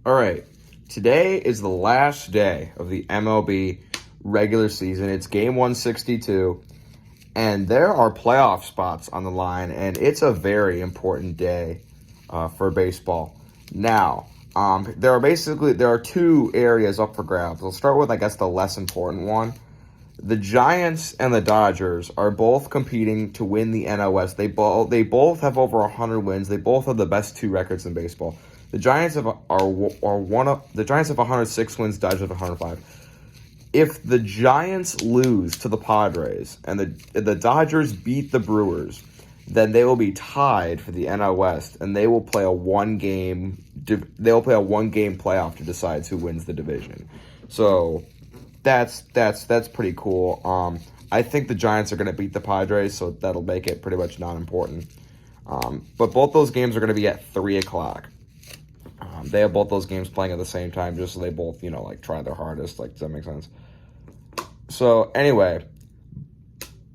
All right, today is the last day of the MLB regular season. It's game 162, and there are playoff spots on the line, and it's a very important day for baseball. Now, there are two areas up for grabs. I'll start with, I guess, the less important one. The Giants and the Dodgers are both competing to win the NL West. They both have over 100 wins. They both have the best two records in baseball. The Giants have 106 wins. Dodgers have 105. If the Giants lose to the Padres and the Dodgers beat the Brewers, then they will be tied for the NL West, and they will play a one game playoff to decide who wins the division. So that's pretty cool. I think the Giants are going to beat the Padres, so that'll make it pretty much non-important. But both those games are going to be at 3 o'clock. They have both those games playing at the same time, just so they both, try their hardest. Does that make sense? So anyway,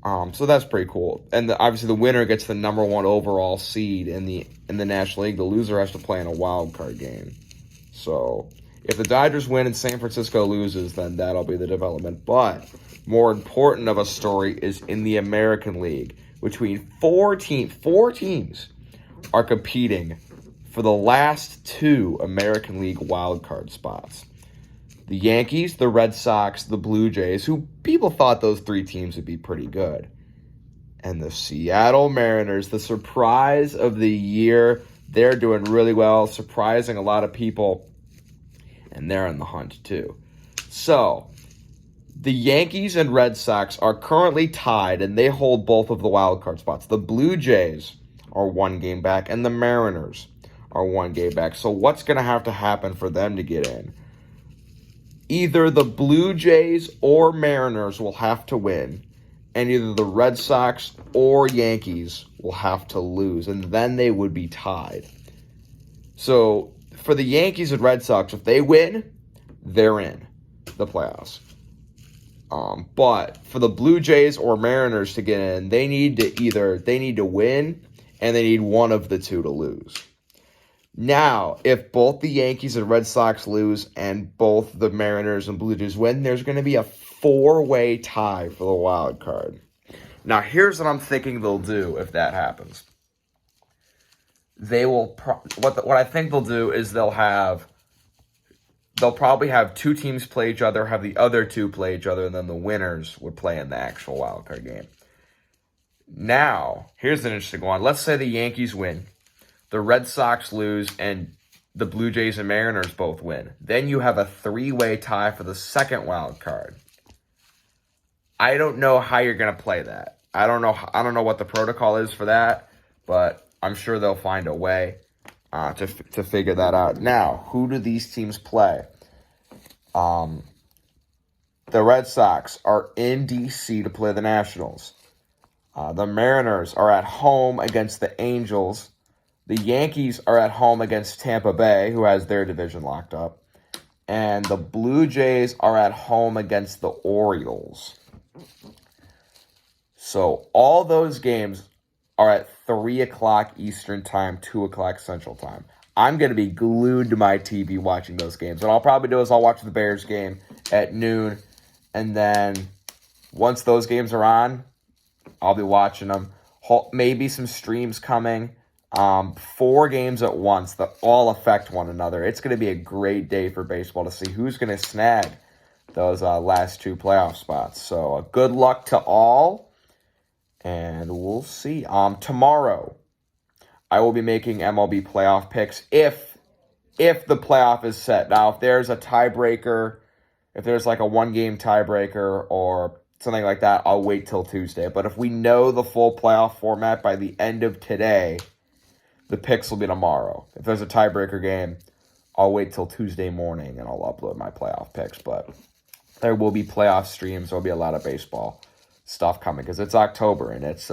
so that's pretty cool. And obviously the winner gets the number 1 overall seed in the National League. The loser has to play in a wild card game. So if the Dodgers win and San Francisco loses, then that'll be the development. But more important of a story is in the American League, between four teams are competing for the last 2 American League wildcard spots. The Yankees, the Red Sox, the Blue Jays, who people thought those 3 teams would be pretty good. And the Seattle Mariners, the surprise of the year. They're doing really well, surprising a lot of people. And they're in the hunt too. So, the Yankees and Red Sox are currently tied, and they hold both of the wildcard spots. The Blue Jays are 1 game back, and the Mariners are 1 game back. So what's going to have to happen for them to get in? Either the Blue Jays or Mariners will have to win, and either the Red Sox or Yankees will have to lose, and then they would be tied. So for the Yankees and Red Sox, if they win, they're in the playoffs. But for the Blue Jays or Mariners to get in, they need to win, and they need one of the 2 to lose. Now, if both the Yankees and Red Sox lose and both the Mariners and Blue Jays win, there's going to be a 4-way tie for the wild card. Now, here's what I'm thinking they'll do if that happens. They will what I think they'll do is they'll probably have 2 teams play each other, have the other 2 play each other, and then the winners would play in the actual wild card game. Now, here's an interesting one. Let's say the Yankees win, the Red Sox lose, and the Blue Jays and Mariners both win. Then you have a 3-way tie for the second wild card. I don't know how you're going to play that. I don't know what the protocol is for that, but I'm sure they'll find a way to figure that out. Now, who do these teams play? The Red Sox are in D.C. to play the Nationals. The Mariners are at home against the Angels. The Yankees are at home against Tampa Bay, who has their division locked up. And the Blue Jays are at home against the Orioles. So all those games are at 3 o'clock Eastern Time, 2 o'clock Central Time. I'm going to be glued to my TV watching those games. What I'll probably do is I'll watch the Bears game at noon. And then once those games are on, I'll be watching them. Maybe some streams coming. 4 games at once that all affect one another. It's going to be a great day for baseball to see who's going to snag those last 2 playoff spots. So good luck to all, and we'll see. Tomorrow, I will be making MLB playoff picks if the playoff is set. Now, if there's a tiebreaker, if there's like a 1-game tiebreaker or something like that, I'll wait till Tuesday. But if we know the full playoff format by the end of today, the picks will be tomorrow. If there's a tiebreaker game, I'll wait till Tuesday morning and I'll upload my playoff picks. But there will be playoff streams. There'll be a lot of baseball stuff coming because it's October and it's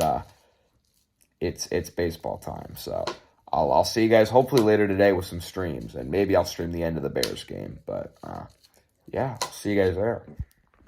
baseball time. So I'll see you guys hopefully later today with some streams, and maybe I'll stream the end of the Bears game. But yeah, see you guys there.